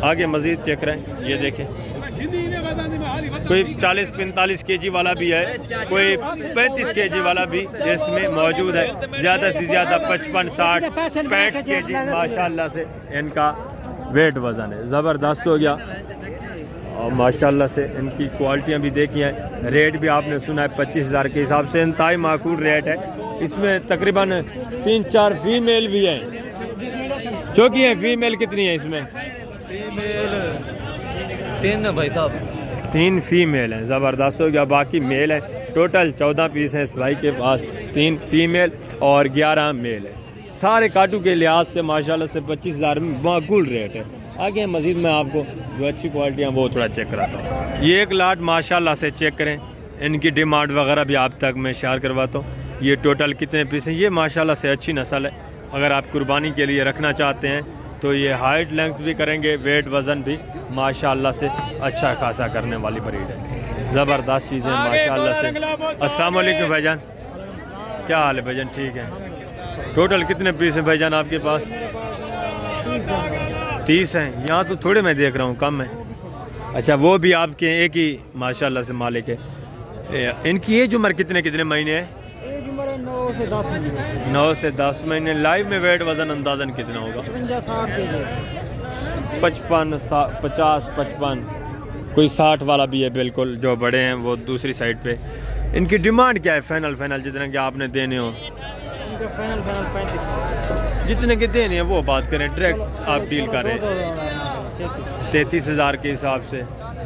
आगे मज़ीद चेक करें, ये देखें, कोई 40-45 kg वाला भी है, कोई 35 kg वाला भी इसमें मौजूद है। ज़्यादा से ज़्यादा 55-60-65 kg माशाल्लाह से इनका वेट वज़न है। ज़बरदस्त हो गया। और माशाल्लाह से इनकी क्वालिटियाँ भी देखी हैं। रेट भी आपने सुना है 25,000 के हिसाब से इंतहाई माकूल रेट है। इसमें तकरीबन 3-4 फीमेल भी हैं। जो कि है फीमेल कितनी है इसमें? फीमेल 3 भाई साहब, 3 फीमेल हैं। ज़बरदस्त हो गया। बाकी मेल है। टोटल 14 पीस हैं इस भाई के पास, 3 फीमेल और 11 मेल है। सारे काटू के लिहाज से माशाल्लाह से 25,000 में माकूल रेट है। आगे मज़ीद मैं आपको जो अच्छी क्वालिटियाँ वो थोड़ा चेक कराता हूँ। ये एक लाट माशाल्लाह से चेक करें, इनकी डिमांड वगैरह भी आप तक मैं शेयर करवाता हूँ। ये टोटल कितने पीस हैं? ये माशाल्लाह से अच्छी नस्ल है। अगर आप कुर्बानी के लिए रखना चाहते हैं तो ये हाइट लेंथ भी करेंगे, वेट वज़न भी माशाल्लाह से अच्छा खासा करने वाली ब्रीड है। ज़बरदस्त चीज़ें माशाल्लाह से। अस्सलाम वालेकुम भाईजान, क्या हाल है भाईजान? ठीक है। टोटल कितने पीस हैं भाईजान आपके पास? 30 हैं। यहाँ तो थोड़े मैं देख रहा हूँ कम है। अच्छा, वो भी आपके एक ही माशाल्लाह से मालिक है। इनकी एज उम्र कितने महीने है? एज उम्र 9 से 10 महीने। 9 से 10 महीने। लाइव में वेट वज़न अंदाजन कितना होगा? 55 कोई 60 वाला भी है बिल्कुल। जो बड़े हैं वो दूसरी साइड पे। इनकी डिमांड क्या है? फाइनल जितना कि आपने देने हो? इनका फाइनल 35। जितने के देने हैं वो बात करें, डायरेक्ट आप डील कर रहे हैं 33,000 के हिसाब से।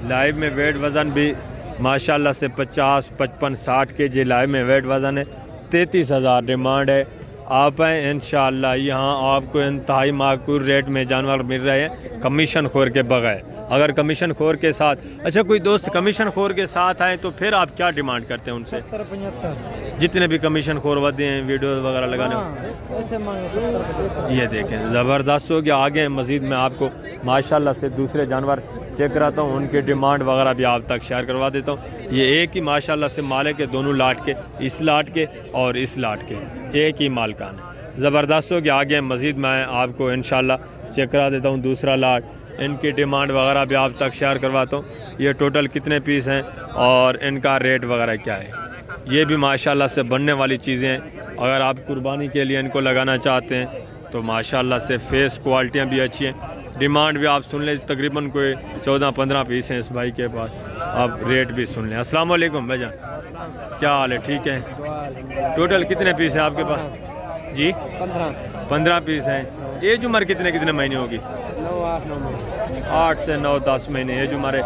लाइव में वेट वज़न भी माशाल्लाह से 50, 55, 60 के जी लाइव में वेट वज़न है। 33,000 डिमांड है। आप हैं इंशाअल्लाह, यहाँ आपको इंतहाई माकूल रेट में जानवर मिल रहे हैं कमीशन खोर के बगैर। अगर कमीशन खोर के साथ, अच्छा कोई दोस्त कमीशन खोर के साथ आए तो फिर आप क्या डिमांड करते हैं उनसे? 70-75 जितने भी कमीशन खोर वादे हैं वीडियो वगैरह लगाने ऐसे मांगे। ये देखें ज़बरदस्त हो गया। आगे मज़ीद मैं आपको माशाल्लाह से दूसरे जानवर चेक कराता हूँ, उनकी डिमांड वगैरह भी आप तक शेयर करवा देता हूँ। ये एक ही माशाल्लाह से मालिक के दोनों लाट के, इस लाट के और इस लाट के एक ही मालकान है। ज़बरदस्त हो गया। आगे मज़ीद मैं आपको इंशाल्लाह चेक करा देता हूँ दूसरा लाट, इनकी डिमांड वगैरह भी आप तक शेयर करवाता हूँ। ये टोटल कितने पीस हैं और इनका रेट वगैरह क्या है। ये भी माशाल्लाह से बनने वाली चीज़ें हैं। अगर आप कुर्बानी के लिए इनको लगाना चाहते हैं तो माशाल्लाह से फेस क्वालिटियाँ भी अच्छी हैं। डिमांड भी आप सुन लें, तकरीबन कोई 14-15 पीस हैं इस भाई के पास। आप रेट भी सुन लें। अस्सलाम वालेकुम भाईजान, क्या हाल है? ठीक है। टोटल कितने पीस हैं आपके पास? जी 15 पीस हैं। एज उम्र कितने महीने होगी? 8 से 9-10 महीने एज उम्र है।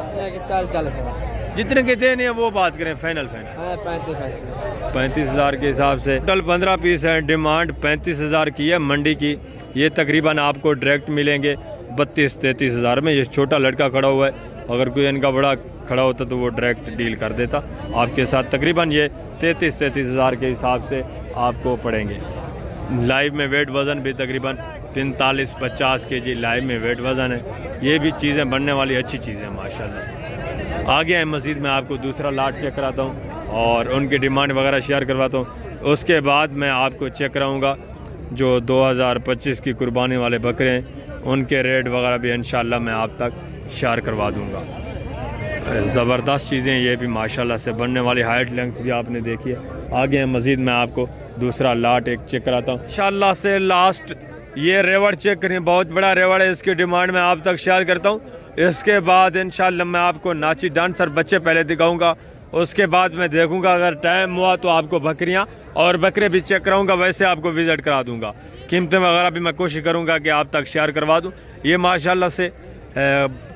जितने के देने हैं वो बात करें, फाइनल 35,000 के हिसाब से। टोटल 15 पीस है। डिमांड 35,000 की है मंडी की। ये तकरीबन आपको डायरेक्ट मिलेंगे 32-33,000 में। ये छोटा लड़का खड़ा हुआ है, अगर कोई इनका बड़ा खड़ा होता तो वो डायरेक्ट डील कर देता आपके साथ। तकरीबन ये 33,000 के हिसाब से आपको पड़ेंगे। लाइव में वेट वज़न भी तकरीबन 45-50 के जी लाइव में वेट वज़न है। ये भी चीज़ें बनने वाली अच्छी चीज़ें हैं माशाल्लाह से। आगे है मज़ीद मैं आपको दूसरा लाट चेक कराता हूँ और उनकी डिमांड वगैरह शेयर करवाता हूँ। उसके बाद मैं आपको चेक कराऊँगा जो 2025 की कुर्बानी वाले बकरे हैं, उनके रेट वगैरह भी इंशाल्लाह मैं आप तक शेयर करवा दूँगा। ज़बरदस्त चीज़ें ये भी माशाल्लाह से बनने वाली। हाइट लेंथ भी आपने देखी है। आगे है मज़ीद मैं आपको दूसरा लाट एक चेक कराता हूँ इंशाल्लाह से। लास्ट ये रेवड़ चेक करें, बहुत बड़ा रेवड़ है। इसकी डिमांड मैं आप तक शेयर करता हूँ। इसके बाद इंशाल्लाह मैं आपको नाची डांसर बच्चे पहले दिखाऊंगा। उसके बाद मैं देखूंगा अगर टाइम हुआ तो आपको बकरियां और बकरे भी चेक कराऊंगा। वैसे आपको विज़िट करा दूंगा। कीमतें वगैरह भी मैं कोशिश करूंगा कि आप तक शेयर करवा दूं। ये माशाल्लाह से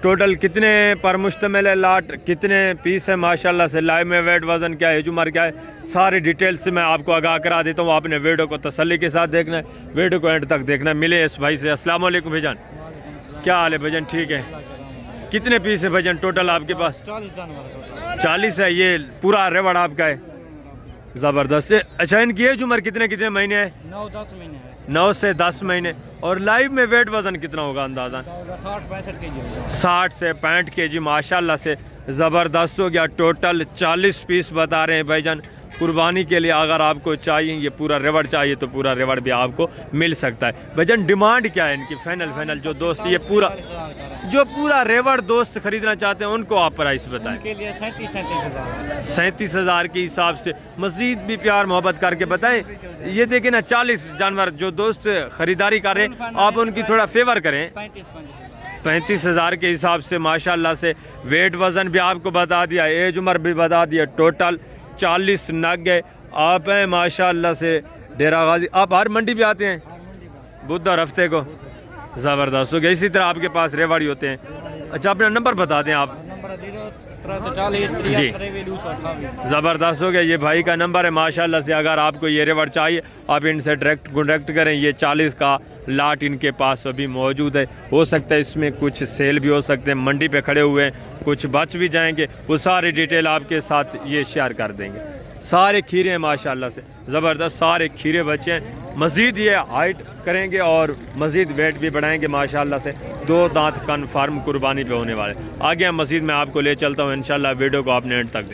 टोटल कितने पर मुश्तमिल है लाट, कितने पीस है माशाल्लाह से, लाइव में वेट वज़न क्या है, एज उम्र क्या है, सारी डिटेल से मैं आपको आगाह करा देता हूँ। आपने वीडियो को तसल्ली के साथ देखना है, वीडियो को एंड तक देखना है। मिले इस भाई से। अस्सलाम वालेकुम भाईजान, क्या हाल है भाईजान? ठीक है। कितने पीस है भाईजान टोटल आपके पास? 40 है। ये पूरा रेवड़ आपका है? ज़बरदस्त है। अच्छा, इनकी एज उम्र कितने महीने है? 9-10 महीने है। 9 से 10 महीने। और लाइव में वेट वज़न कितना होगा अंदाज़ा? 60-65 kg। 60 से 65 kg माशाल्लाह से। ज़बरदस्त हो गया। टोटल 40 पीस बता रहे हैं भाईजान कुर्बानी के लिए। अगर आपको चाहिए ये पूरा रेवड़ चाहिए तो पूरा रेवड़ भी आपको मिल सकता है। भाईजान डिमांड क्या है इनकी? फाइनल जो दोस्त ये पूरा जो पूरा रेवड़ दोस्त खरीदना चाहते हैं उनको आप प्राइस बताएं। उनके लिए 37,000 37,000 के हिसाब से। मज़ीद भी प्यार मोहब्बत करके बताएं। ये देखें ना, 40 जानवर जो दोस्त खरीदारी कर रहे हैं आप उनकी थोड़ा फेवर करें। 35,000 के हिसाब से माशाल्लाह से। वेट वज़न भी आपको बता दिया, एज उम्र भी बता दिया। टोटल 40 नग है। आप हैं माशाल्लाह से डेरा गाजी। आप हर मंडी पे आते हैं? बुध और हफ्ते को। ज़बरदस्त हो गया। इसी तरह आपके पास रेवाड़ी होते हैं? अच्छा, अपना नंबर बता दें आप। जी, ज़बरदस्त हो गया। ये भाई का नंबर है माशाल्लाह से। अगर आपको ये रेवड़ चाहिए आप इनसे डायरेक्ट कॉन्टेक्ट करें। ये 40 का लाट इनके पास अभी मौजूद है। हो सकता है इसमें कुछ सेल भी हो सकते हैं, मंडी पे खड़े हुए हैं, कुछ बच भी जाएंगे। वो सारी डिटेल आपके साथ ये शेयर कर देंगे। सारे खीरे हैं माशाल्लाह से, ज़बरदस्त सारे खीरे बचे हैं। मज़ीद ये हाइट करेंगे और मज़ीद वेट भी बढ़ाएंगे माशाल्लाह से। 2 दांत कन्फर्म कुर्बानी पे होने वाले। आगे हम मज़ीद मैं आपको ले चलता हूँ इंशाल्लाह। वीडियो को आपने एंड तक देखें।